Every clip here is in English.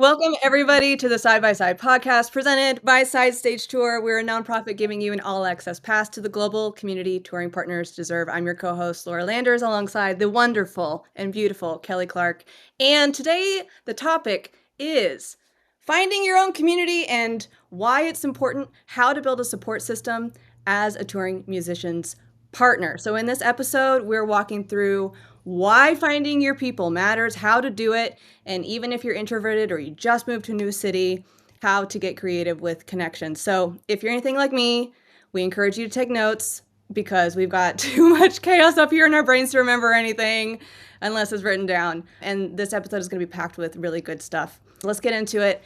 Welcome, everybody, to the Side by Side podcast presented by Side Stage Tour. We're a nonprofit giving you an all access pass to the global community touring partners deserve. I'm your co host, Laura Landers, alongside the wonderful and beautiful Kelly Clark. And today, the topic is finding your own community and why it's important, how to build a support system as a touring musician's partner. So, in this episode, we're walking through why finding your people matters, how to do it, and even if you're introverted or you just moved to a new city, how to get creative with connections. So, if you're anything like me, we encourage you to take notes because we've got too much chaos up here in our brains to remember anything unless it's written down. And this episode is going to be packed with really good stuff. Let's get into it.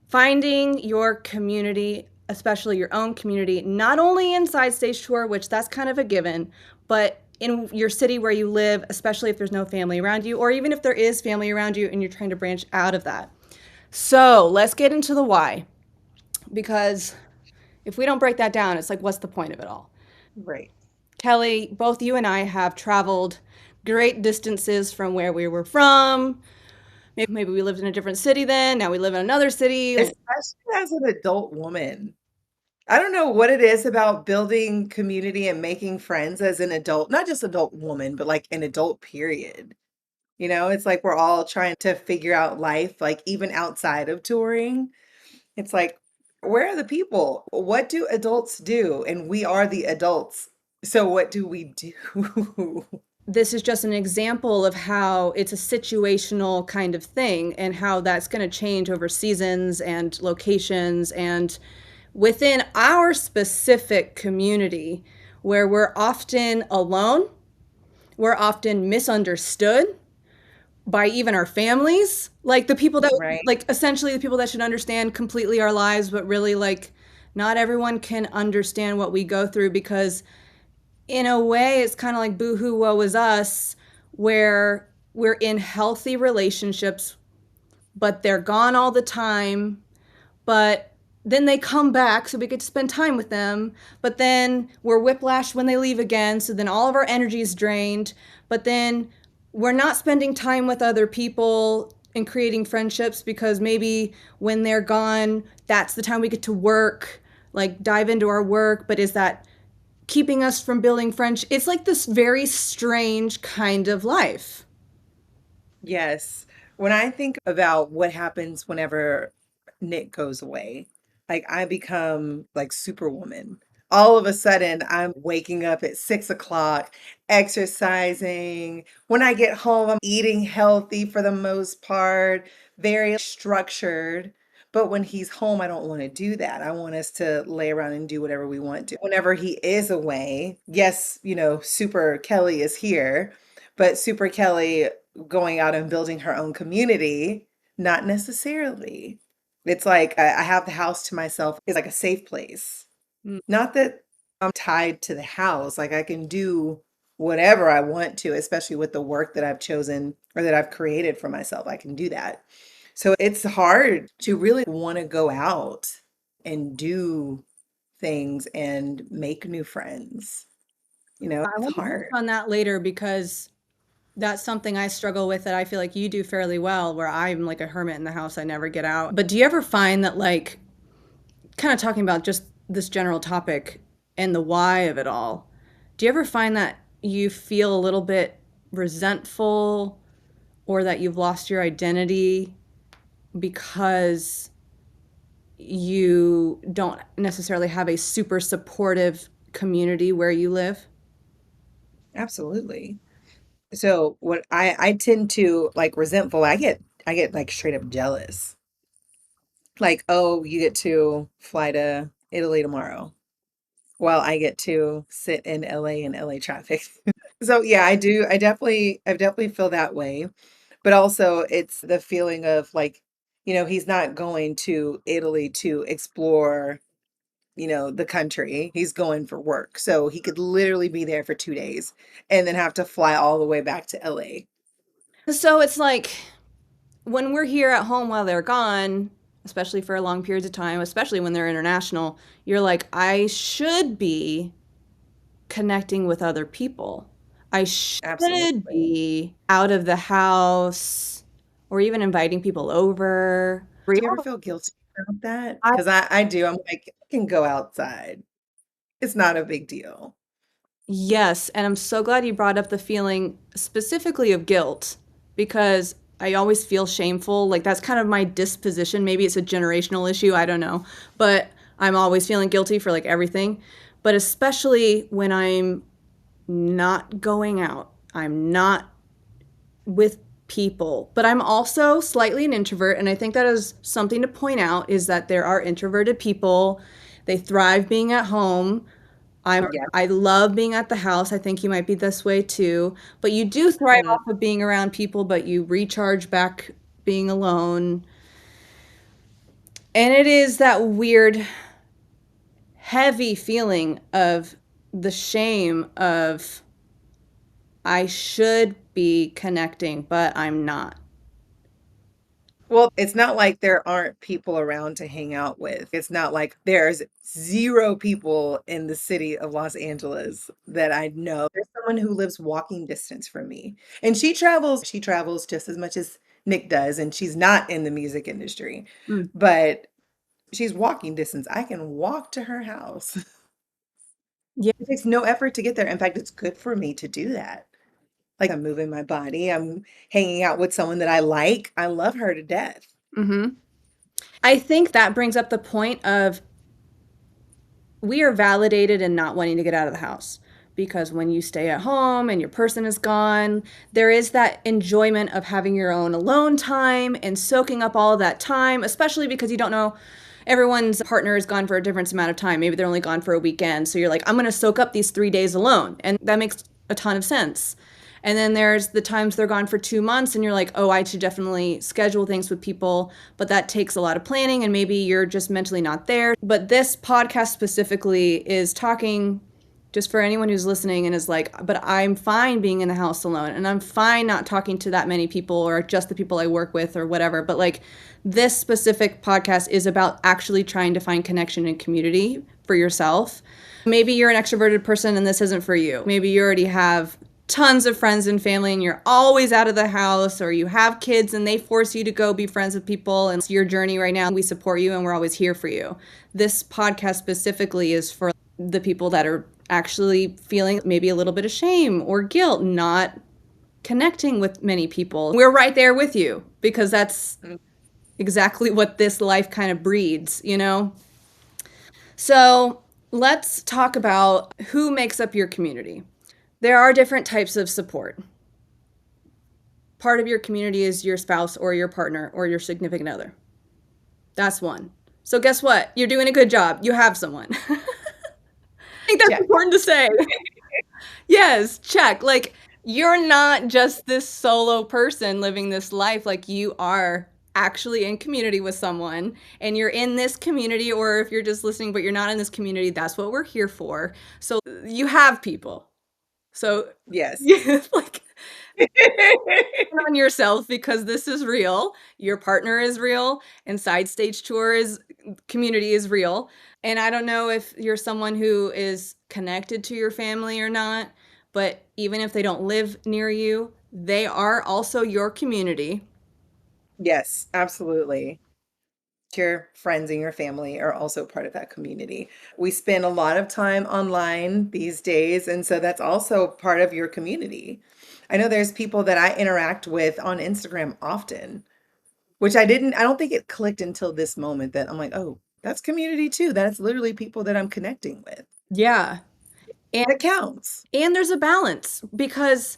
Finding your community, especially your own community, not only inside Stage Tour, which that's kind of a given, but in your city where you live, especially if there's no family around you, or even if there is family around you and you're trying to branch out of that. So let's get into the why, because if we don't break that down, it's like, what's the point of it all? Right. Kelly, both you and I have traveled great distances from where we were from. Maybe we lived in a different city then. Now we live in another city. Especially as an adult woman. I don't know what it is about building community and making friends as an adult, not just adult woman, but like an adult period. It's like we're all trying to figure out life, like even outside of touring. It's like, where are the people? What do adults do? And we are the adults. So what do we do? This is just an example of how it's a situational kind of thing and how that's going to change over seasons and locations and within our specific community where we're often alone, we're often misunderstood by even our families, like the people that Right. like essentially the people that should understand completely our lives, but really like not everyone can understand what we go through because in a way, it's kind of like boohoo, woe is us, where we're in healthy relationships, but they're gone all the time. But then they come back, so we get to spend time with them. But then we're whiplashed when they leave again, so then all of our energy is drained. But then we're not spending time with other people and creating friendships because maybe when they're gone, that's the time we get to work, like dive into our work. But is that keeping us from building friendship? It's like this very strange kind of life. Yes. When I think about what happens whenever Nick goes away, like I become like superwoman. All of a sudden, I'm waking up at 6 o'clock, exercising. When I get home, I'm eating healthy for the most part, very structured. But when he's home, I don't want to do that. I want us to lay around and do whatever we want to. Whenever he is away, yes, Super Kelly is here, but Super Kelly going out and building her own community, not necessarily. It's like I have the house to myself. It's like a safe place. Mm. Not that I'm tied to the house. Like I can do whatever I want to, especially with the work that I've chosen or that I've created for myself. I can do that. So it's hard to really want to go out and do things and make new friends. I It's want to touch hard. on that later because that's something I struggle with that I feel like you do fairly well, where I'm like a hermit in the house. I never get out. But do you ever find that, like, kind of talking about just this general topic and the why of it all, do you ever find that you feel a little bit resentful or that you've lost your identity because you don't necessarily have a super supportive community where you live? Absolutely. So what I tend to like resentful, I get like straight up jealous. Like, oh, you get to fly to Italy tomorrow. Well, I get to sit in LA in LA traffic. So yeah, I do. I definitely feel that way. But also it's the feeling of like, he's not going to Italy to explore, the country. He's going for work. So he could literally be there for 2 days and then have to fly all the way back to LA. So it's like when we're here at home while they're gone, especially for long periods of time, especially when they're international, you're like, I should be connecting with other people. I should Absolutely. be out of the house or even inviting people over. Do you ever feel guilty about that? I, Because I do. I'm like, I can go outside. It's not a big deal. yes, and I'm so glad you brought up the feeling specifically of guilt because I always feel shameful. Like that's kind of my disposition. Maybe it's a generational issue, I don't know. But I'm always feeling guilty for like everything. But especially when I'm not going out, I'm not with people. But I'm also slightly an introvert, and I think that is something to point out is that there are introverted people. They thrive being at home. Yeah. I love being at the house. I think you might be this way too. But you do thrive Mm. off of being around people, but you recharge back being alone. And it is that weird, heavy feeling of the shame of I should be connecting, but I'm not. Well, it's not like there aren't people around to hang out with. It's not like there's zero people in the city of Los Angeles that I know. There's someone who lives walking distance from me, and she travels just as much as Nick does, and she's not in the music industry, Mm. but she's walking distance. I can walk to her house. Yeah. It takes no effort to get there. In fact, it's good for me to do that. Like I'm moving my body, I'm hanging out with someone that I like. I love her to death. Hmm. I think that brings up the point of we are validated in not wanting to get out of the house because when you stay at home and your person is gone, there is that enjoyment of having your own alone time and soaking up all of that time, especially because you don't know everyone's partner is gone for a different amount of time. Maybe they're only gone for a weekend. So you're like, I'm going to soak up these 3 days alone. And that makes a ton of sense. And then there's the times they're gone for 2 months and you're like, oh, I should definitely schedule things with people, but that takes a lot of planning and maybe you're just mentally not there. But this podcast specifically is talking just for anyone who's listening and is like, but I'm fine being in the house alone and I'm fine not talking to that many people or just the people I work with or whatever. But like this specific podcast is about actually trying to find connection and community for yourself. Maybe you're an extroverted person and this isn't for you. Maybe you already have tons of friends and family and you're always out of the house, or you have kids and they force you to go be friends with people and it's your journey right now. We support you and we're always here for you. This podcast specifically is for the people that are actually feeling maybe a little bit of shame or guilt not connecting with many people. We're right there with you because that's Mm. exactly what this life kind of breeds, you know? So let's talk about who makes up your community. There are different types of support. Part of your community is your spouse or your partner or your significant other. That's one. So guess what? You're doing a good job. You have someone. I think that's Check. important to say. Yes, check. Like you're not just this solo person living this life. Like you are actually in community with someone and you're in this community, or if you're just listening but you're not in this community, that's what we're here for. So you have people. So Yes. yeah, like on yourself because this is real. Your partner is real, and Side Stage Tour is community is real. And I don't know if you're someone who is connected to your family or not, but even if they don't live near you, they are also your community. Yes, absolutely. Your friends and your family are also part of that community. We spend a lot of time online these days, and so that's also part of your community. I know there's people that I interact with on Instagram often, which I don't think it clicked until this moment that I'm like, oh, that's community too. That's literally people that I'm connecting with. Yeah. And That counts. and there's a balance because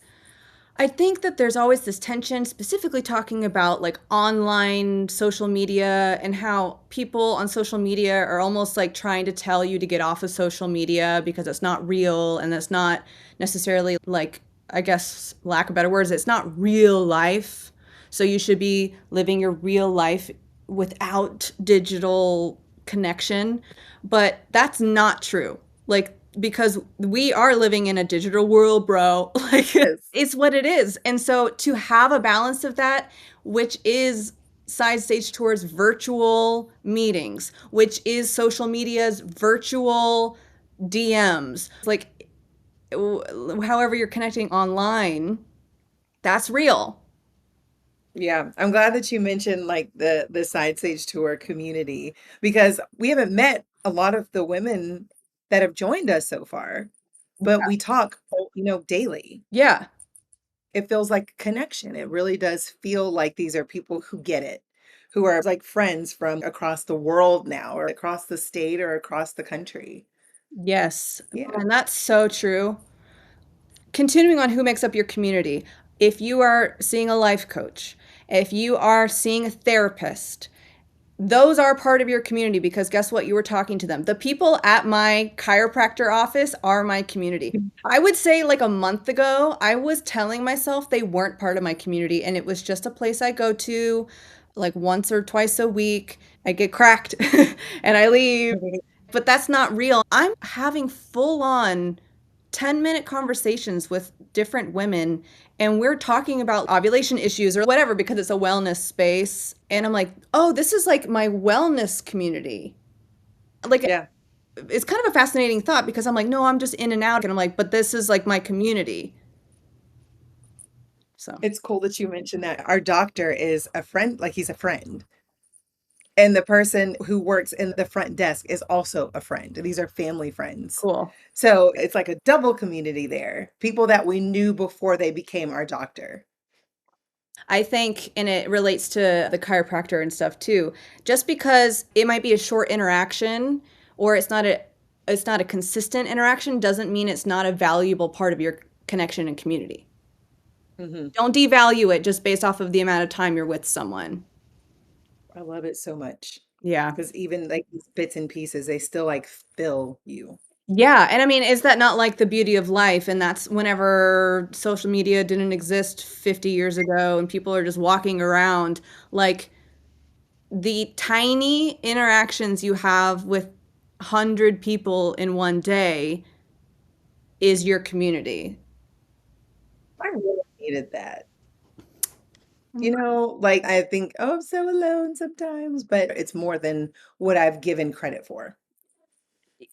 I think that there's always this tension, specifically talking about like online social media and how people on social media are almost like trying to tell you to get off of social media because it's not real and it's not necessarily like, I guess, lack of better words, it's not real life. So you should be living your real life without digital connection. But that's not true. Like, because we are living in a digital world, bro. Like, Yes. it's what it is. And so to have a balance of that, which is Side Stage Tour's virtual meetings, which is social media's virtual DMs, like however you're connecting online, that's real. Yeah, I'm glad that you mentioned like the Side Stage Tour community because we haven't met a lot of the women that have joined us so far, but we talk, daily. Yeah. It feels like a connection. It really does feel like these are people who get it, who are like friends from across the world now, or across the state, or across the country. Yes. Yeah. And that's so true. Continuing on who makes up your community, if you are seeing a life coach, if you are seeing a therapist, those are part of your community because guess what? You were talking to them. The people at my chiropractor office are my community. I would say like a month ago, I was telling myself they weren't part of my community and it was just a place I go to like once or twice a week. I get cracked and I leave, but that's not real. I'm having full on 10-minute conversations with different women and we're talking about ovulation issues or whatever because it's a wellness space and I'm like, "Oh, this is like my wellness community." Like Yeah. it's kind of a fascinating thought because I'm like, "No, I'm just in and out." And I'm like, "But this is like my community." So, It's cool that you mentioned that. Our doctor is a friend, like he's a friend. And the person who works in the front desk is also a friend. These are family friends. cool. So it's like a double community there. People that we knew before they became our doctor. I think, and it relates to the chiropractor and stuff too, just because it might be a short interaction or it's not a consistent interaction doesn't mean it's not a valuable part of your connection and community. Mhm. Don't devalue it just based off of the amount of time you're with someone. I love it so much Yeah. because even like these bits and pieces, they still like fill you. Yeah, and I mean, is that not like the beauty of life? And that's whenever social media didn't exist 50 years ago and people are just walking around, like the tiny interactions you have with 100 people in one day is your community. I really needed that. Like I think, oh, I'm so alone sometimes, but it's more than what I've given credit for.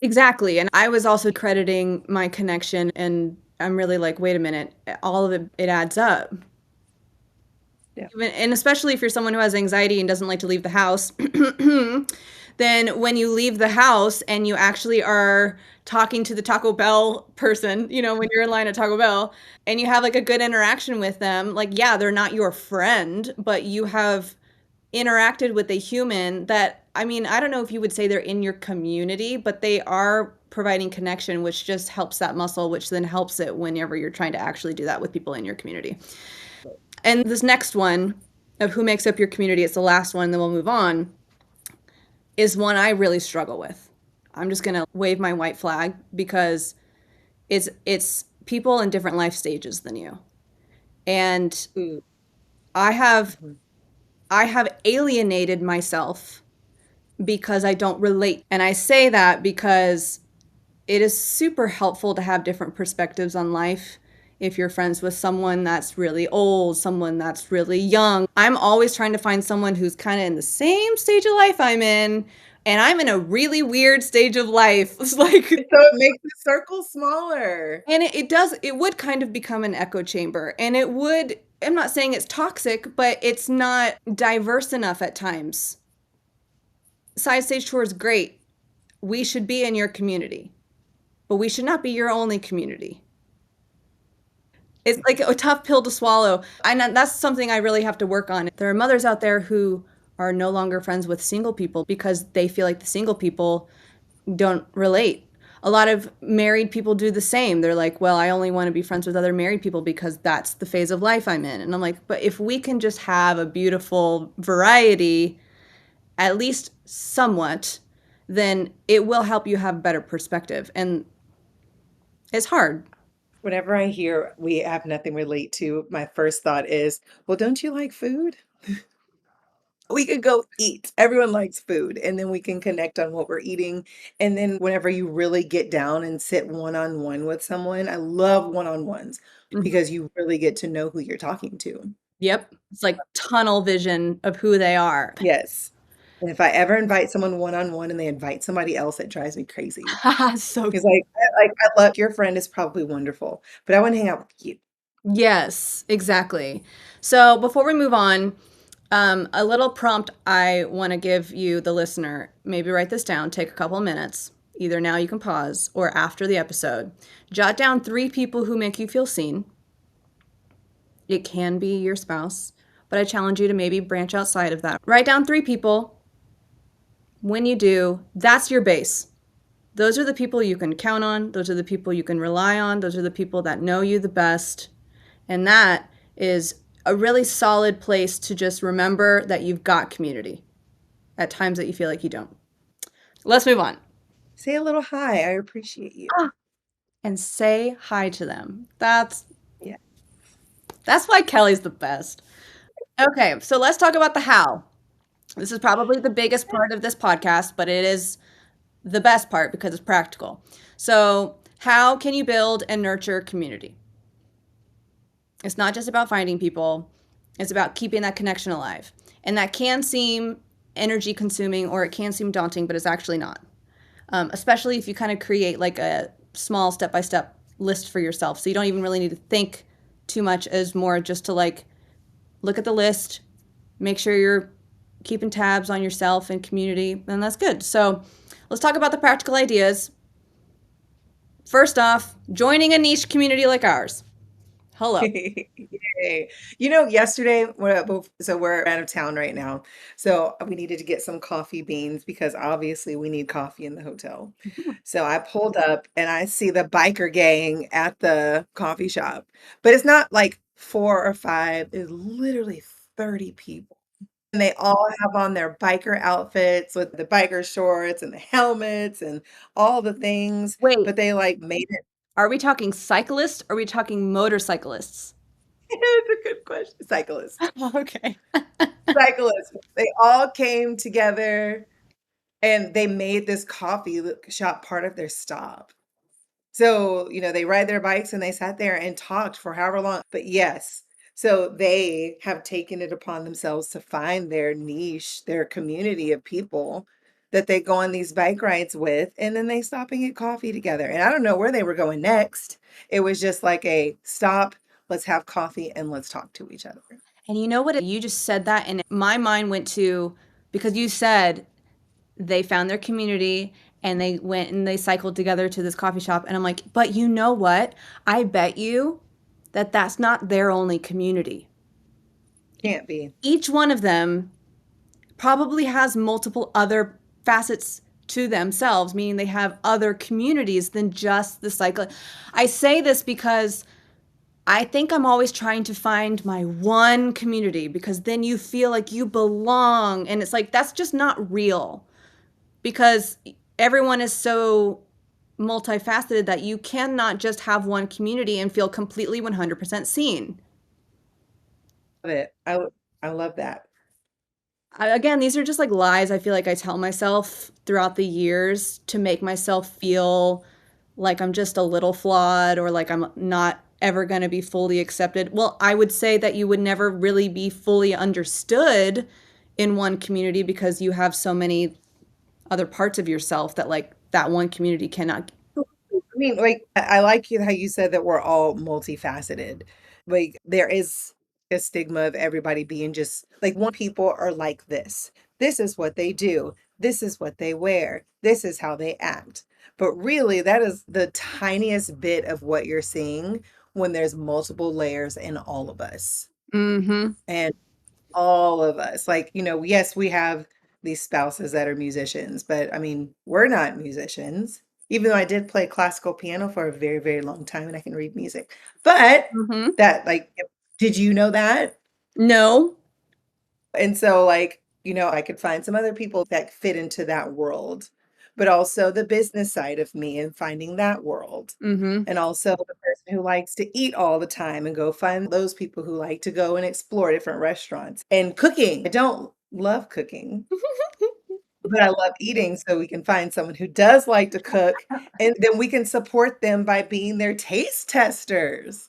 Exactly. And I was also crediting my connection, and I'm really like, wait a minute, all of it adds up. Yeah. And especially if you're someone who has anxiety and doesn't like to leave the house, then when you leave the house and you actually are talking to the Taco Bell person, when you're in line at Taco Bell and you have like a good interaction with them, like, yeah, they're not your friend, but you have interacted with a human that, I mean, I don't know if you would say they're in your community, but they are providing connection, which just helps that muscle, which then helps it whenever you're trying to actually do that with people in your community. And this next one of who makes up your community, it's the last one, then we'll move on, is one I really struggle with. I'm just gonna wave my white flag because it's people in different life stages than you. And Ooh. I have Mhm. I have alienated myself because I don't relate. And I say that because it is super helpful to have different perspectives on life. If you're friends with someone that's really old, someone that's really young, I'm always trying to find someone who's kind of in the same stage of life I'm in. And I'm in a really weird stage of life. It's like, So it makes the circle smaller. and it would kind of become an echo chamber. And it would, I'm not saying it's toxic, but it's not diverse enough at times. Side stage tour is great. We should be in your community, but we should not be your only community. It's like a tough pill to swallow. And that's something I really have to work on. There are mothers out there who are no longer friends with single people because they feel like the single people don't relate. A lot of married people do the same. They're like, well, I only want to be friends with other married people because that's the phase of life I'm in. And I'm like, but if we can just have a beautiful variety, at least somewhat, then it will help you have better perspective. And it's hard. Whenever I hear we have nothing relate to, my first thought is, well, don't you like food? We could go eat. Everyone likes food, and then we can connect on what we're eating. And then whenever you really get down and sit one-on-one with someone, I love one-on-ones Mhm. because you really get to know who you're talking to. Yep. It's like tunnel vision of who they are. Yes. And if I ever invite someone one-on-one and they invite somebody else, it drives me crazy. So It's like, I love your friend is probably wonderful, but I wanna hang out with you. Yes, exactly. So before we move on, a little prompt I want to give you, the listener. Maybe write this down, take a couple of minutes. Either now you can pause or after the episode. Jot down three people who make you feel seen. It can be your spouse, but I challenge you to maybe branch outside of that. Write down three people. When you do, that's your base. Those are the people you can count on. Those are the people you can rely on. Those are the people that know you the best. And that is a really solid place to just remember that you've got community at times that you feel like you don't. Let's move on. Say a little hi. I appreciate you. Ah, and say hi to them. Yeah. That's why Kelly's the best. Okay, so let's talk about the how. This is probably the biggest part of this podcast, but it is the best part because it's practical. So, how can you build and nurture community? It's not just about finding people, it's about keeping that connection alive. And that can seem energy consuming or it can seem daunting, but it's actually not. Especially if you kind of create like a small step by step list for yourself. So you don't even really need to think too much, as more just to like look at the list, make sure you're keeping tabs on yourself and community, and that's good. So let's talk about the practical ideas. First off, joining a niche community like ours. Hello. Yay. Yesterday, so we're out of town right now. So we needed to get some coffee beans because obviously we need coffee in the hotel. So I pulled up and I see the biker gang at the coffee shop, but it's not like four or five, it's literally 30 people. And they all have on their biker outfits with the biker shorts and the helmets and all the things, Wait, but they like made it. are we talking cyclists? Or are we talking motorcyclists? It's a good question. Cyclists. Okay. Cyclists. They all came together and they made this coffee shop part of their stop. So, they ride their bikes and they sat there and talked for however long. But yes, so they have taken it upon themselves to find their niche, their community of people that they go on these bike rides with, and then they stop and get coffee together. And I don't know where they were going next. It was just like a stop, let's have coffee and let's talk to each other. And you know what? You just said that, and my mind went to, because you said they found their community and they went and they cycled together to this coffee shop. And I'm like, but you know what? I bet you that that's not their only community. Can't be. Each one of them probably has multiple other facets to themselves, meaning they have other communities than just the cycle. I say this because I think I'm always trying to find my one community, because then you feel like you belong. And it's like, that's just not real, because everyone is so multifaceted that you cannot just have one community and feel completely 100% seen. Love it. I love that. Again, these are just like lies I feel like I tell myself throughout the years to make myself feel like I'm just a little flawed, or like I'm not ever going to be fully accepted. Well, I would say that you would never really be fully understood in one community because you have so many other parts of yourself that like that one community cannot. I mean, like, I like how you said that we're all multifaceted. Like, there is a stigma of everybody being just like one people are like this. This is what they do. This is what they wear. This is how they act. But really, that is the tiniest bit of what you're seeing when there's multiple layers in all of us. Mm-hmm. And all of us. Like, yes, we have these spouses that are musicians, but I mean, we're not musicians. Even though I did play classical piano for a very, very long time and I can read music. But Mm-hmm. that, like, did you know that? No. And so, like, I could find some other people that fit into that world, but also the business side of me and finding that world. Mm-hmm. And also the person who likes to eat all the time and go find those people who like to go and explore different restaurants. And cooking. I don't love cooking, but I love eating. So we can find someone who does like to cook, and then we can support them by being their taste testers.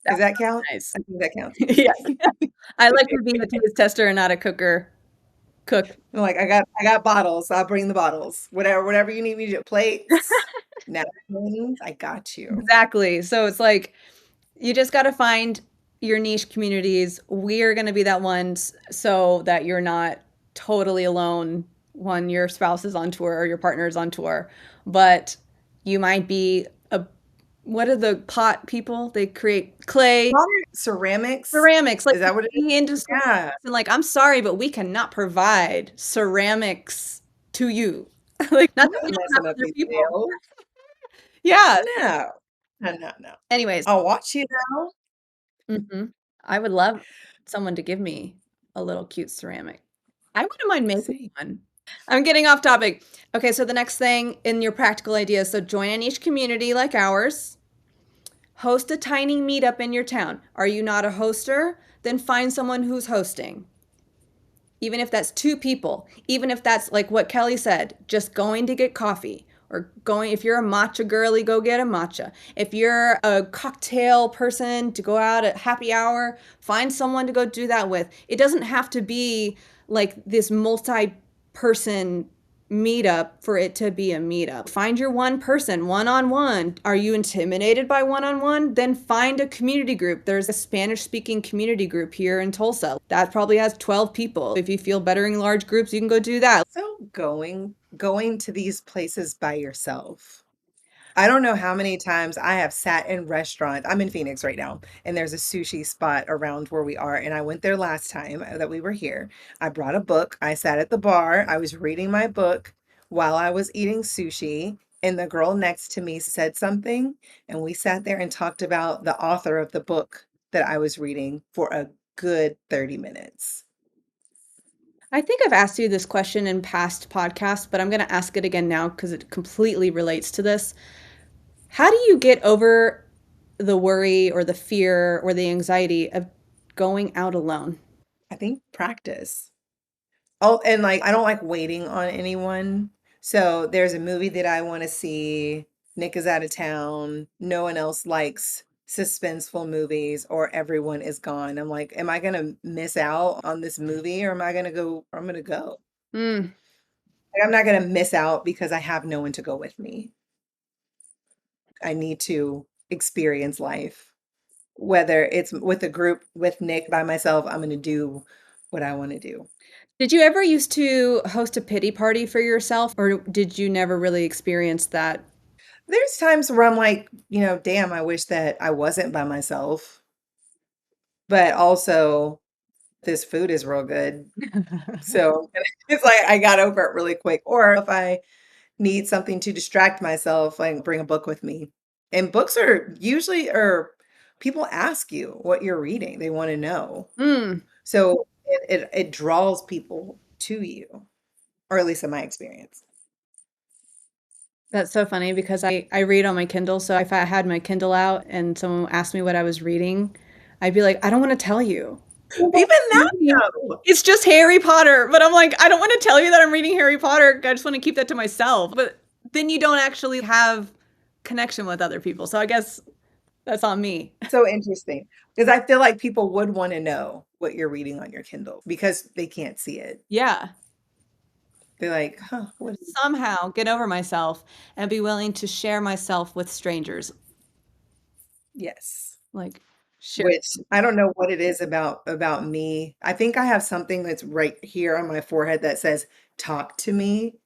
Does That's that count? nice. I think that counts. Yes. I like to be a taste tester and not a cooker. Cook. I'm like, I got bottles. I'll bring the bottles. Whatever you need me to do. Plates, napkins, I got you. Exactly. So it's like You just got to find your niche communities. We're going to be that one so that you're not totally alone when your spouse is on tour or your partner is on tour. But you might be a, what are the pot people? They create clay, Ceramics? ceramics, like Is that what it is? the industry. Yeah. And like, I'm sorry, but we cannot provide ceramics to you. Like, not I'm that we not don't have messing up other these people. sales. Yeah. No. No, no, no. Anyways, I'll watch you now. I would love someone to give me a little cute ceramic. I wouldn't mind making See. one. I'm getting off topic. Okay, so the next thing in your practical ideas, so join a niche community like ours. Host a tiny meetup in your town. Are you not a hoster? Then find someone who's hosting. Even if that's two people, even if that's like what Kelly said, just going to get coffee or going, if you're a matcha girly, go get a matcha. If you're a cocktail person to go out at happy hour, find someone to go do that with. It doesn't have to be like this multi person meetup for it to be a meetup. Find your one person, one on one. Are you intimidated by one on one? Then find a community group. There's a Spanish speaking community group here in Tulsa that probably has 12 people. If you feel better in large groups, you can go do that. So going to these places by yourself. I don't know how many times I have sat in restaurants. I'm in Phoenix right now, and there's a sushi spot around where we are. And I went there last time that we were here. I brought a book. I sat at the bar. I was reading my book while I was eating sushi. And the girl next to me said something, and we sat there and talked about the author of the book that I was reading for a good 30 minutes. I think I've asked you this question in past podcasts, but I'm going to ask it again now because it completely relates to this. How do you get over the worry or the fear or the anxiety of going out alone? I think practice. Oh, and like I don't like waiting on anyone. So there's a movie that I want to see. Nick is out of town. No one else likes suspenseful movies or everyone is gone. I'm like, am I gonna miss out on this movie or am I gonna go? I'm gonna go. Mm, Like, I'm not gonna miss out because I have no one to go with me. I need to experience life. Whether it's with a group, with Nick, by myself, I'm gonna do what I want to do. Did you ever used to host a pity party for yourself, or did you never really experience that? There's times where I'm like, damn, I wish that I wasn't by myself, but also this food is real good. So it's like I got over it really quick. Or if I need something to distract myself, like bring a book with me. And books are usually, or people ask you what you're reading. They want to know. Mm, So it draws people to you, or at least in my experience. that's so funny because I read on my Kindle. So if I had my Kindle out and someone asked me what I was reading, I'd be like, I don't want to tell you. Even that though. It's just Harry Potter. But I'm like, I don't want to tell you that I'm reading Harry Potter. I just want to keep that to myself. But then you don't actually have connection with other people. So I guess that's on me. So interesting because I feel like people would want to know what you're reading on your Kindle because they can't see it. Yeah. They're like, huh, what is Somehow get over myself and be willing to share myself with strangers. yes. Like, share. Which I don't know what it is about me. I think I have something that's right here on my forehead that says talk to me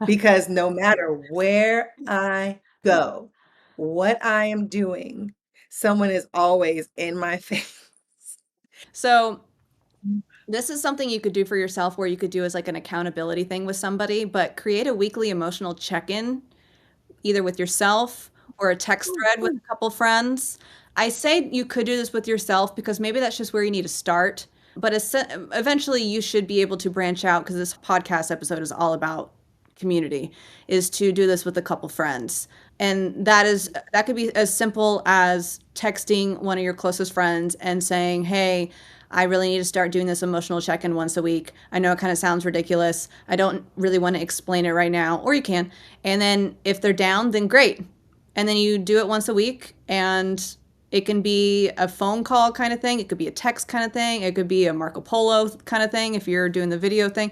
because no matter where I go, what I am doing, someone is always in my face. So this is something you could do for yourself where you could do as like an accountability thing with somebody, but create a weekly emotional check-in either with yourself or a text thread with a couple friends. I say you could do this with yourself because maybe that's just where you need to start. But eventually you should be able to branch out because this podcast episode is all about community, is to do this with a couple friends. And that could be as simple as texting one of your closest friends and saying, "Hey, I really need to start doing this emotional check-in once a week. I know it kind of sounds ridiculous. I don't really want to explain it right now, or you can." And then if they're down, then great. And then you do it once a week and it can be a phone call kind of thing. It could be a text kind of thing. It could be a Marco Polo kind of thing if you're doing the video thing.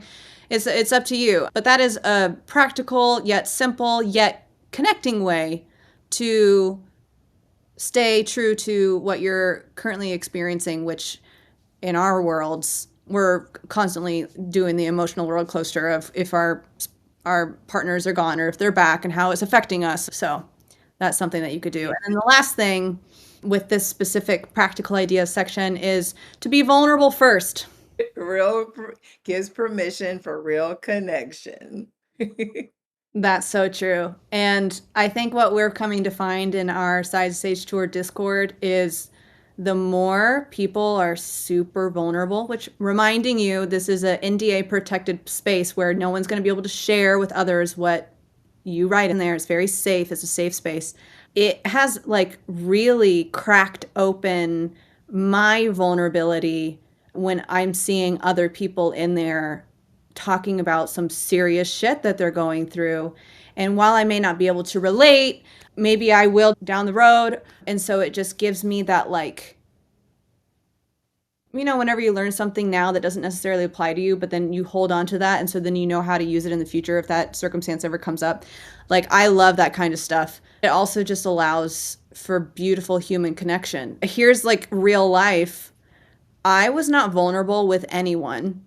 It's up to you. But that is a practical yet simple yet connecting way to stay true to what you're currently experiencing, which in our worlds, we're constantly doing the emotional roller coaster of if our partners are gone or if they're back and how it's affecting us. So that's something that you could do. Yeah. And then the last thing with this specific practical ideas section is to be vulnerable first. Real gives permission for real connection. That's so true. And I think what we're coming to find in our Side Stage Tour Discord is the more people are super vulnerable, which reminding you this is an NDA protected space where no one's going to be able to share with others what you write in there. It's very safe. It's a safe space. It has like really cracked open my vulnerability when I'm seeing other people in there talking about some serious shit that they're going through. And while I may not be able to relate, maybe I will down the road. And so it just gives me that, like, whenever you learn something now that doesn't necessarily apply to you, but then you hold on to that. And so then you know how to use it in the future if that circumstance ever comes up. Like, I love that kind of stuff. It also just allows for beautiful human connection. Here's like real life. I was not vulnerable with anyone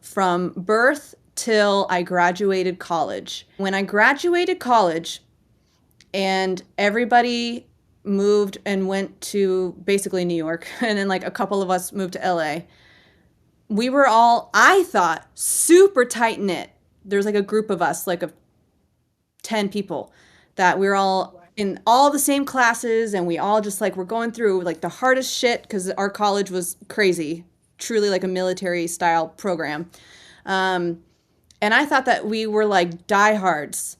from birth till I graduated college. When I graduated college and everybody moved and went to basically New York, and then like a couple of us moved to LA, we were all, I thought, super tight knit. There's like a group of us, like of 10 people, that we were all in all the same classes and we all just like were going through like the hardest shit because our college was crazy, truly like a military style program. Um, and I thought that we were like diehards.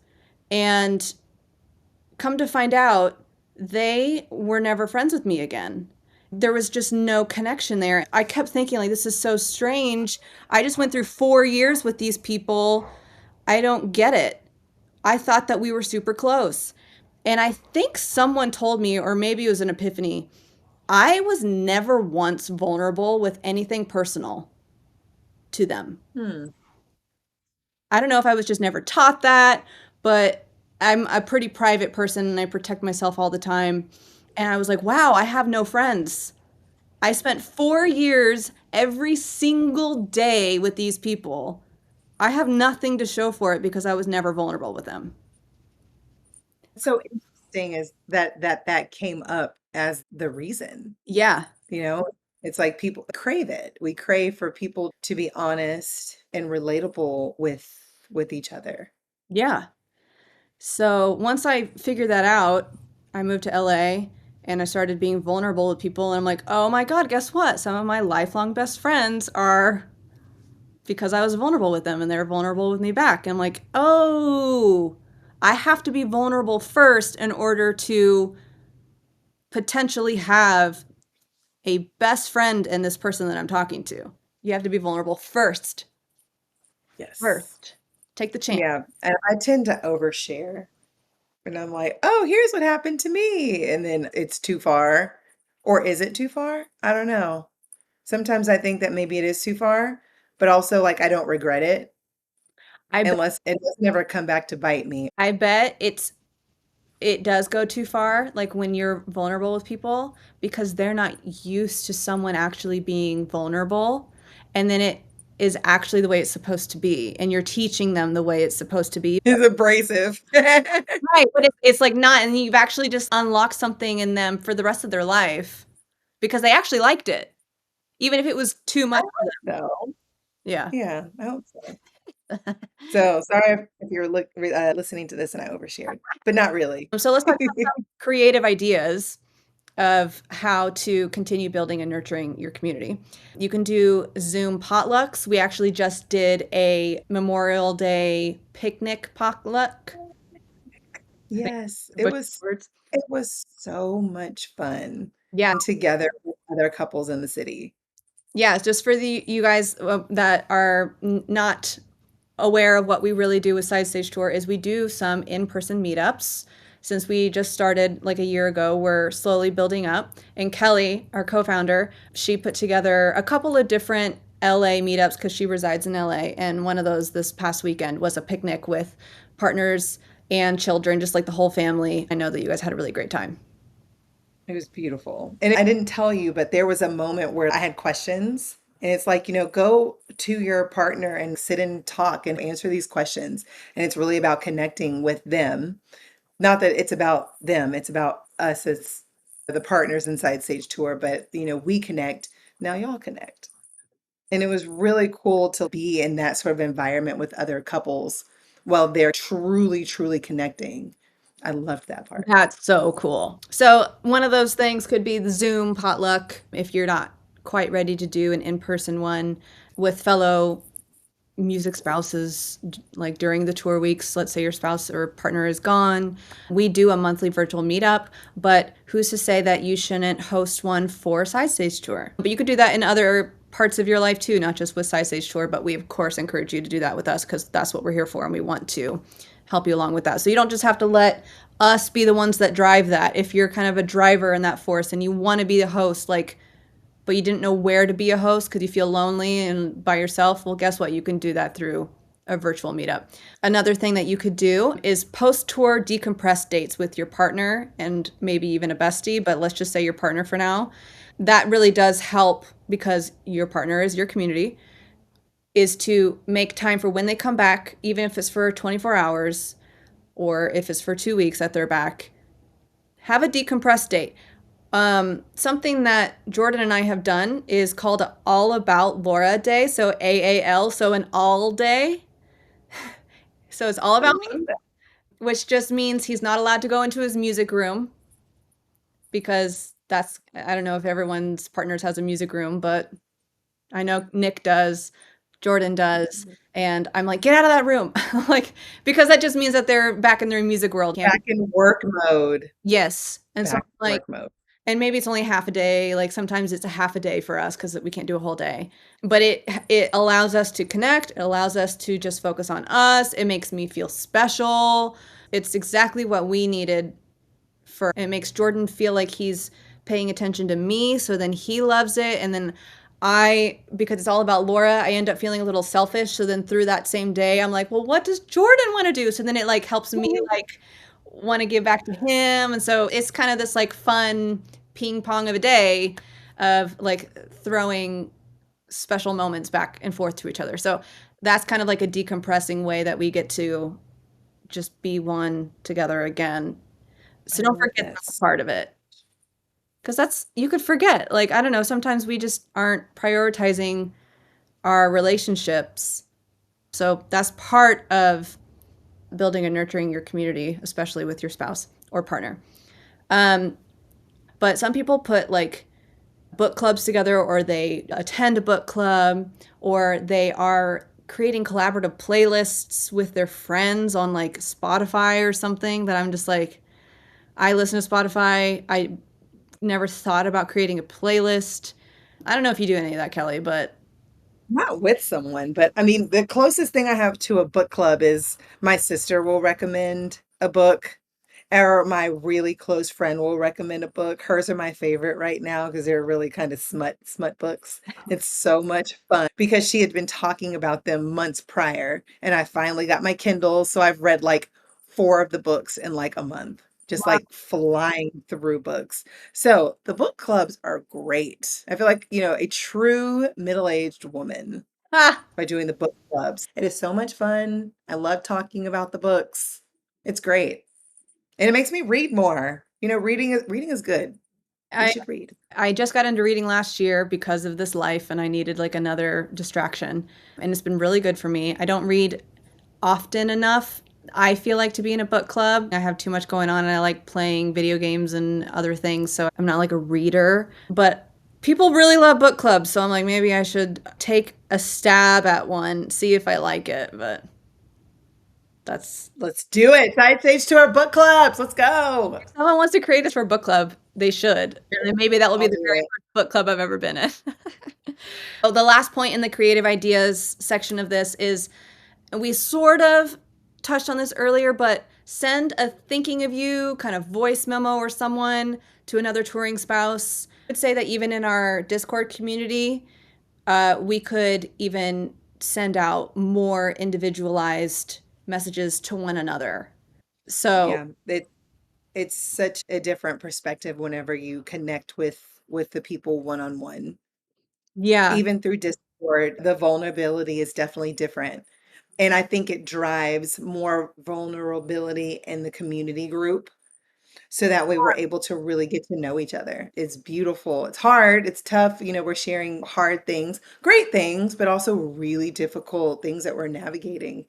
And come to find out, they were never friends with me again. There was just no connection there. I kept thinking, like, this is so strange. I just went through 4 years with these people. I don't get it. I thought that we were super close. And I think someone told me, or maybe it was an epiphany, I was never once vulnerable with anything personal to them. Hmm. I don't know if I was just never taught that, but I'm a pretty private person and I protect myself all the time. And I was like, wow, I have no friends. I spent 4 years every single day with these people. I have nothing to show for it because I was never vulnerable with them. So interesting is that came up as the reason, Yeah. you know? It's like people crave it. We crave for people to be honest and relatable with each other. Yeah. So once I figured that out, I moved to LA and I started being vulnerable with people. And I'm like, oh my God, guess what? Some of my lifelong best friends are because I was vulnerable with them and they're vulnerable with me back. And I'm like, oh, I have to be vulnerable first in order to potentially have a best friend in this person that I'm talking to. You have to be vulnerable first. Yes. First. Take the chance. Yeah. And I tend to overshare. And I'm like, oh, here's what happened to me. And then it's too far. Or is it too far? I don't know. Sometimes I think that maybe it is too far, but also like I don't regret it I bet, unless it does never come back to bite me. I bet it does go too far, like when you're vulnerable with people, because they're not used to someone actually being vulnerable. And then it is actually the way it's supposed to be. And you're teaching them the way it's supposed to be. It's abrasive. Right. But it's like not, and you've actually just unlocked something in them for the rest of their life because they actually liked it, even if it was too I much for hope them. so. Yeah. Yeah, I hope so. So sorry if you're listening to this and I overshared, but not really. So let's talk about some creative ideas of how to continue building and nurturing your community. You can do Zoom potlucks. We actually just did a Memorial Day picnic potluck. I think Yes, I butchered the words. it was so much fun Yeah. and together with other couples in the city. Yeah, just for the you guys that are not aware of what we really do with Side Stage Tour is we do some in-person meetups. Since we just started like a year ago, we're slowly building up. And Kelly, our co-founder, she put together a couple of different LA meetups because she resides in LA. And one of those this past weekend was a picnic with partners and children, just like the whole family. I know that you guys had a really great time. It was beautiful. And I didn't tell you, but there was a moment where I had questions. And it's like, go to your partner and sit and talk and answer these questions. And it's really about connecting with them. Not that it's about them, it's about us as the partners inside Sage Tour, but we connect. Now y'all connect. And it was really cool to be in that sort of environment with other couples while they're truly, truly connecting. I loved that part. That's so cool. So, one of those things could be the Zoom potluck if you're not quite ready to do an in person one with fellow music spouses, like during the tour weeks. Let's say your spouse or partner is gone. We do a monthly virtual meetup, but who's to say that you shouldn't host one for Side Stage Tour? But you could do that in other parts of your life too, not just with Side Stage Tour, but we of course encourage you to do that with us because that's what we're here for and we want to help you along with that. So you don't just have to let us be the ones that drive that. If you're kind of a driver in that force and you want to be the host, like, but you didn't know where to be a host because you feel lonely and by yourself, well, guess what? You can do that through a virtual meetup. Another thing that you could do is post tour decompress dates with your partner and maybe even a bestie, but let's just say your partner for now. That really does help because your partner is your community, is to make time for when they come back, even if it's for 24 hours or if it's for 2 weeks that they're back, have a decompress date. Something that Jordan and I have done is called All About Laura Day. So AAL, so an all day. So it's all I about me, love that. which just means he's not allowed to go into his music room because that's, I don't know if everyone's partners has a music room, but I know Nick does, Jordan does. And I'm like, get out of that room. Like, because that just means that they're back in their music world. Can't be. Back in work mode. Yes. And so, Back in like, work mode. and maybe it's only half a day, like sometimes it's a half a day for us because we can't do a whole day, but it allows us to connect, it allows us to just focus on us, it makes me feel special. It's exactly what we needed. For it makes Jordan feel like he's paying attention to me, so then he loves it, and then I, because it's all about Laura, I end up feeling a little selfish, so then through that same day I'm like, well, what does Jordan want to do? So then it like helps me like want to give back to him, and so it's kind of this like fun ping pong of a day of like throwing special moments back and forth to each other. So that's kind of like a decompressing way that we get to just be one together again. I So don't love forget that this. part of it. Because that's, you could forget. Like, I don't know, sometimes we just aren't prioritizing our relationships. So that's part of building and nurturing your community, especially with your spouse or partner. Um, but some people put like book clubs together, or they attend a book club, or they are creating collaborative playlists with their friends on like Spotify or something that I'm just like, I listen to Spotify. I never thought about creating a playlist. I don't know if you do any of that, Kelly, but Not with someone, but I mean, the closest thing I have to a book club is my sister will recommend a book, or my really close friend will recommend a book. Hers are my favorite right now because they're really kind of smut books. It's so much fun because she had been talking about them months prior, and I finally got my Kindle, so I've read like four of the books in like a month, just wow. like flying through books. So the book clubs are great. I feel like, a true middle-aged woman Ah, by doing the book clubs. It is so much fun. I love talking about the books. It's great. And it makes me read more. Reading is good. We I should read. I just got into reading last year because of this life and I needed like another distraction. And it's been really good for me. I don't read often enough. I feel like to be in a book club. I have too much going on and I like playing video games and other things, so I'm not like a reader. But people really love book clubs, so I'm like maybe I should take a stab at one, see if I like it, but that's Let's do it. Side stage to our book clubs. Let's go. if someone wants to create this for a book club, they should. And then maybe that will be I'll the do very it. first book club I've ever been in. Oh, the last point in the creative ideas section of this is, and we sort of touched on this earlier, but send a thinking of you kind of voice memo or someone to another touring spouse. I would say that even in our Discord community, we could even send out more individualized messages to one another. So Yeah. It It's such a different perspective whenever you connect with the people one on one. Yeah. Even through Discord, the vulnerability is definitely different. And I think it drives more vulnerability in the community group. So that way we're able to really get to know each other. It's beautiful. It's hard. It's tough. We're sharing hard things, great things, but also really difficult things that we're navigating.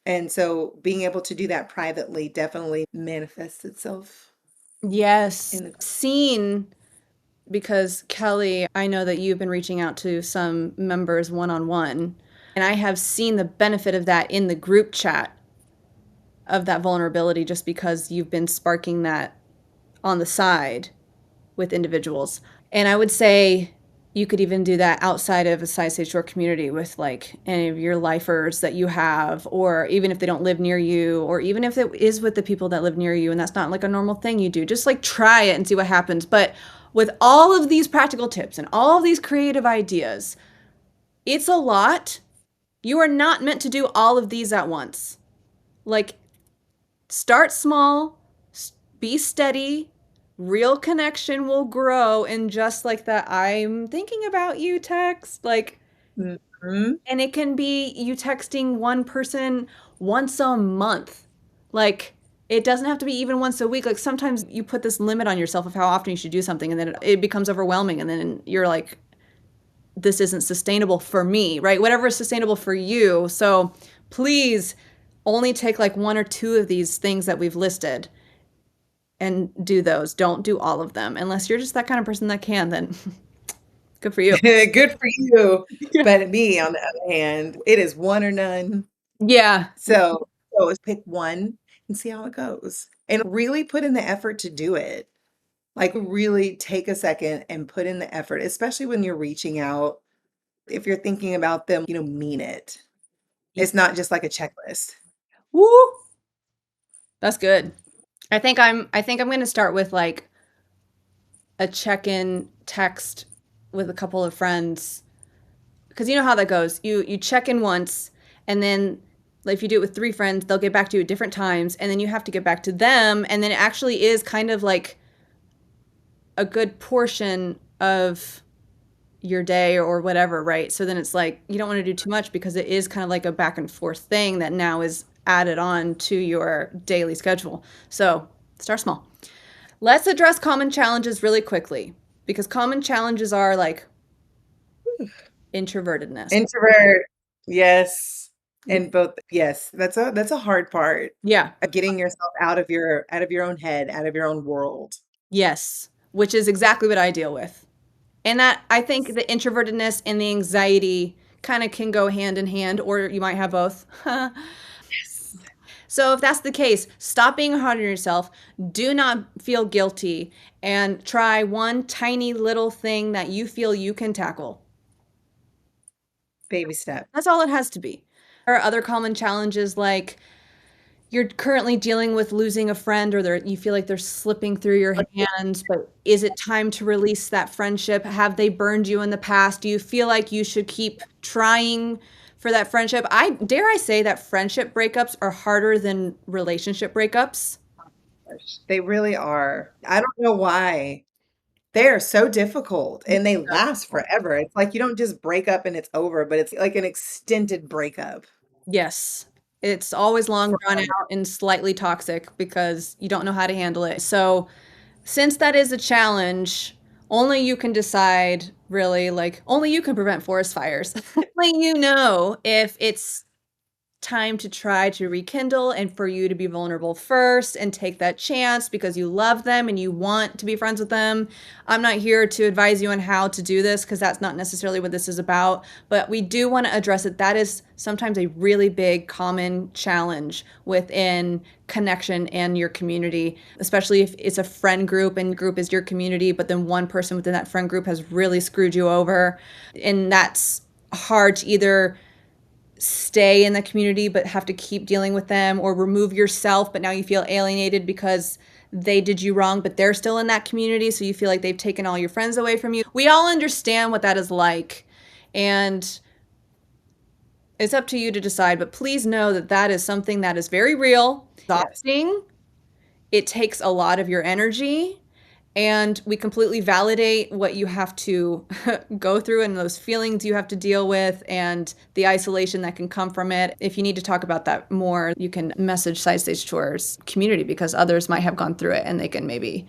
And so being able to do that privately definitely manifests itself Yes. in the Seen because Kelly, I know that you've been reaching out to some members one on one, and I have seen the benefit of that in the group chat of that vulnerability just because you've been sparking that on the side with individuals. And I would say you could even do that outside of a side stage shore community with like any of your lifers that you have, or even if they don't live near you, or even if it is with the people that live near you and that's not like a normal thing you do. Just like try it and see what happens. But with all of these practical tips and all of these creative ideas, it's a lot. You are not meant to do all of these at once. Like, start small, be steady, real connection will grow in just like that I'm thinking about you text. Like, Mhm. and it can be you texting one person once a month. Like, it doesn't have to be even once a week. Like, sometimes you put this limit on yourself of how often you should do something, and then it becomes overwhelming. And then you're like, this isn't sustainable for me, right? Whatever is sustainable for you. So please only take like one or two of these things that we've listed and do those. Don't do all of them. Unless you're just that kind of person that can, then good for you. Good for you. Yeah. But me, on the other hand, it is one or none. Yeah. So it's pick one and see how it goes. And really put in the effort to do it. Like really take a second and put in the effort, especially when you're reaching out. If you're thinking about them, mean it. It's not just like a checklist. Woo. That's good. I think I'm going to start with like a check-in text with a couple of friends because you know how that goes. You check in once, and then like, if you do it with three friends, they'll get back to you at different times, and then you have to get back to them, and then it actually is kind of like a good portion of your day or whatever, right? So then it's like you don't want to do too much because it is kind of like a back and forth thing that now is added on to your daily schedule. So start small. Let's address common challenges really quickly because common challenges are like introvertedness. Introvert, yes. And both, yes, that's a hard part. Yeah. Getting yourself out of your own head, out of your own world. Yes, which is exactly what I deal with. And that I think the introvertedness and the anxiety kind of can go hand in hand, or you might have both. Yes. So if that's the case, stop being hard on yourself. Do not feel guilty and try one tiny little thing that you feel you can tackle. Baby step. That's all it has to be. There are other common challenges like you're currently dealing with losing a friend or you feel like they're slipping through your hands, but is it time to release that friendship? Have they burned you in the past? Do you feel like you should keep trying for that friendship? I dare I say that friendship breakups are harder than relationship breakups. They really are. I don't know why. They are so difficult and they last forever. It's like you don't just break up and it's over, but it's like an extended breakup Yes. It's always long, drawn forever. out, and slightly toxic because you don't know how to handle it. So, since that is a challenge, only you can decide, really, like, only you can prevent forest fires. Only you know if it's time to try to rekindle and for you to be vulnerable first and take that chance because you love them and you want to be friends with them. I'm not here to advise you on how to do this because that's not necessarily what this is about, but we do want to address it. That is sometimes a really big common challenge within connection and your community, especially if it's a friend group and group is your community, but then one person within that friend group has really screwed you over. And that's hard to either stay in the community but have to keep dealing with them or remove yourself but now you feel alienated because they did you wrong but they're still in that community so you feel like they've taken all your friends away from you. We all understand what that is like and it's up to you to decide, but please know that that is something that is very real, Yes. exhausting, it takes a lot of your energy, and we completely validate what you have to go through and those feelings you have to deal with and the isolation that can come from it. If you need to talk about that more, you can message Side Stage Tours community because others might have gone through it and they can maybe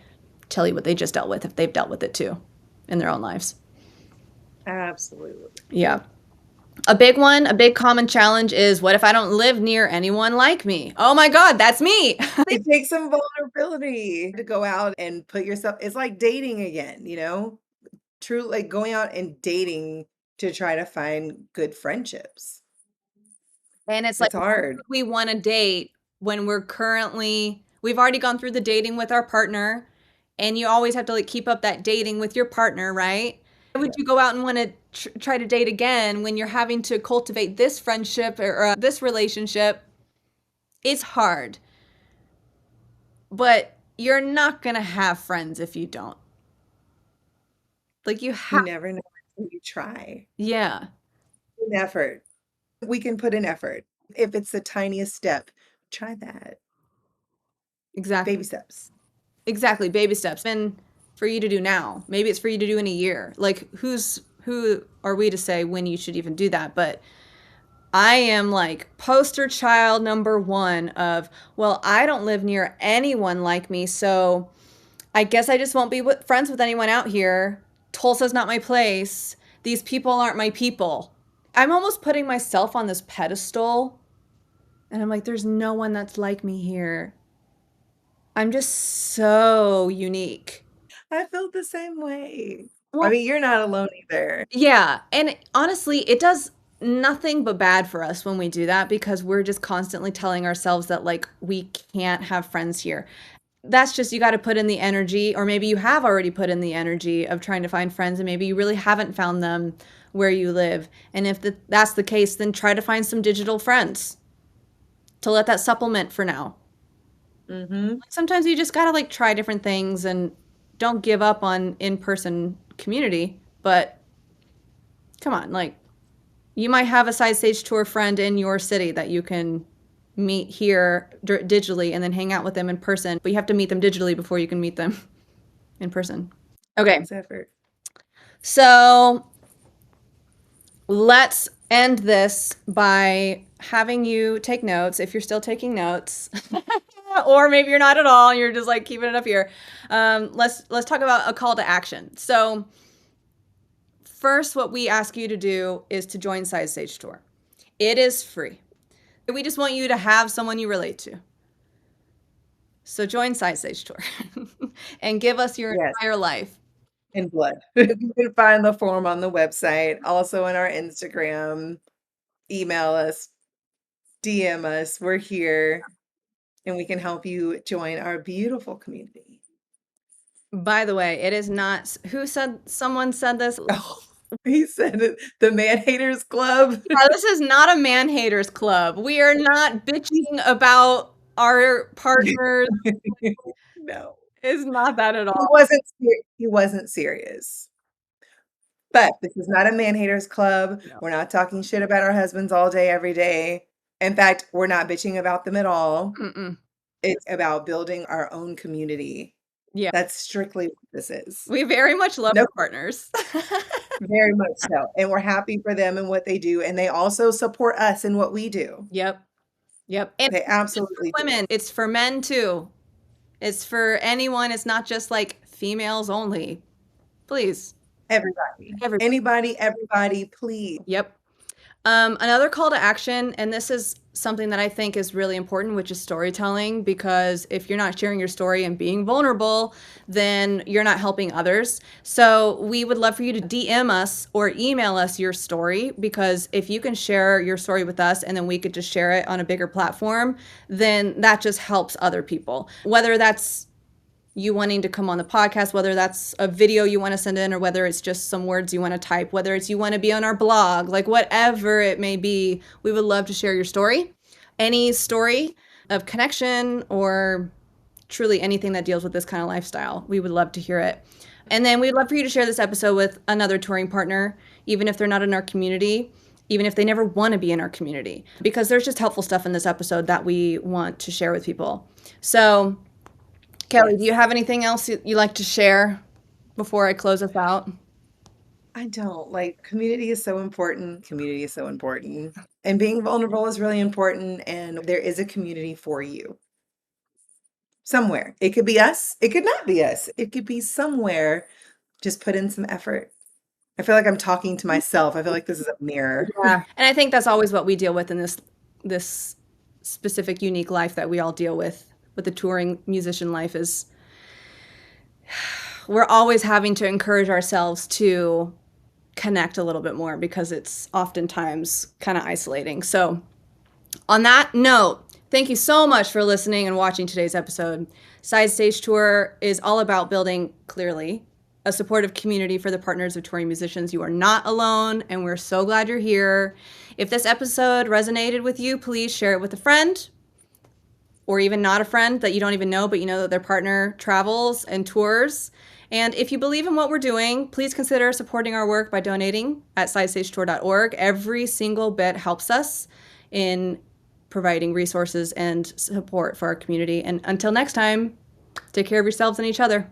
tell you what they just dealt with if they've dealt with it too in their own lives. Absolutely. Yeah. A big one, a big common challenge is what if I don't live near anyone like me? Oh my God, that's me. It takes some vulnerability to go out and put yourself, it's like dating again, True, like going out and dating to try to find good friendships. And it's like, It's hard. we want to date when we've already gone through the dating with our partner, and you always have to like keep up that dating with your partner, right? Why would Yeah. you go out and want to try to date again when you're having to cultivate this friendship or this relationship? It's hard, but you're not going to have friends if you don't. Like, you You have, never know until you try. yeah, An effort. We can put in effort. If it's the tiniest step, try that. exactly. Baby steps. Exactly, baby steps. And for you to do now. Maybe it's for you to do in a year. Like who are we to say when you should even do that? But I am like poster child number one of, well, I don't live near anyone like me, so I guess I just won't be friends with anyone out here. Tulsa's not my place. These people aren't my people. I'm almost putting myself on this pedestal, and I'm like, there's no one that's like me here. I'm just so unique. I felt the same way. I Well, mean, you're not alone either. yeah, and honestly, it does nothing but bad for us when we do that because we're just constantly telling ourselves that like we can't have friends here. That's just you got to put in the energy, or maybe you have already put in the energy of trying to find friends, and maybe you really haven't found them where you live. And if that's the case, then try to find some digital friends to let that supplement for now. Mhm. Like sometimes you just got to like try different things and don't give up on in-person community, but come on, like you might have a Side Stage Tour friend in your city that you can meet here digitally and then hang out with them in person, but you have to meet them digitally before you can meet them in person. Okay, Takes effort. so let's end this by having you take notes if you're still taking notes. Or maybe you're not at all and you're just like keeping it up here. Let's talk about a call to action. So first, what we ask you to do is to join Side Stage Tour. It is free. We just want you to have someone you relate to. So join Side Stage Tour and give us your Yes, entire life. in blood. You can find the form on the website, also in our Instagram. Email us, DM us. We're here and we can help you join our beautiful community. By the way, it is not who said someone said this. Oh, he said it, the Man Haters Club. Yeah, this is not a man haters club. We are not bitching about our partners. No. It's not that at He all. wasn't he wasn't serious. But this is not a man haters club. No. We're not talking shit about our husbands all day, every day. In fact, we're not bitching about them at all. Mm-mm. It's about building our own community. Yeah, That's strictly what this is. we very much love No, our partners. very much so. And we're happy for them and what they do. And they also support us in what we do. Yep. Yep. And They it's just for absolutely do. women, it's for men too. It's for anyone. It's not just like females only. Please. Everybody. Everybody. Anybody, everybody, please. Yep. Another call to action, and this is something that I think is really important, which is storytelling, because if you're not sharing your story and being vulnerable, then you're not helping others. So we would love for you to DM us or email us your story, because if you can share your story with us and then we could just share it on a bigger platform, then that just helps other people. Whether that's you wanting to come on the podcast, whether that's a video you want to send in or whether it's just some words you want to type, whether it's you want to be on our blog, like whatever it may be, we would love to share your story. Any story of connection or truly anything that deals with this kind of lifestyle, we would love to hear it. And then we'd love for you to share this episode with another touring partner, even if they're not in our community, even if they never want to be in our community, because there's just helpful stuff in this episode that we want to share with people. So Kelly, do you Yes. have anything else you like to share before I close us out? I don't. Like, community is so important. Community is so important. And being vulnerable is really important. And there is a community for you somewhere. It could be us. It could not be us. It could be somewhere. Just put in some effort. I feel like I'm talking to myself. I feel like this is a mirror. Yeah. And I think that's always what we deal with in this specific unique life that we all deal with the touring musician life is we're always having to encourage ourselves to connect a little bit more because it's oftentimes kind of isolating. So, on that note, thank you so much for listening and watching today's episode. Side Stage Tour is all about building, clearly, a supportive community for the partners of touring musicians. You are not alone, and we're so glad you're here. If this episode resonated with you, please share it with a friend or even not a friend that you don't even know, but you know that their partner travels and tours. And if you believe in what we're doing, please consider supporting our work by donating at sidestagetour.org. Every single bit helps us in providing resources and support for our community. And until next time, take care of yourselves and each other.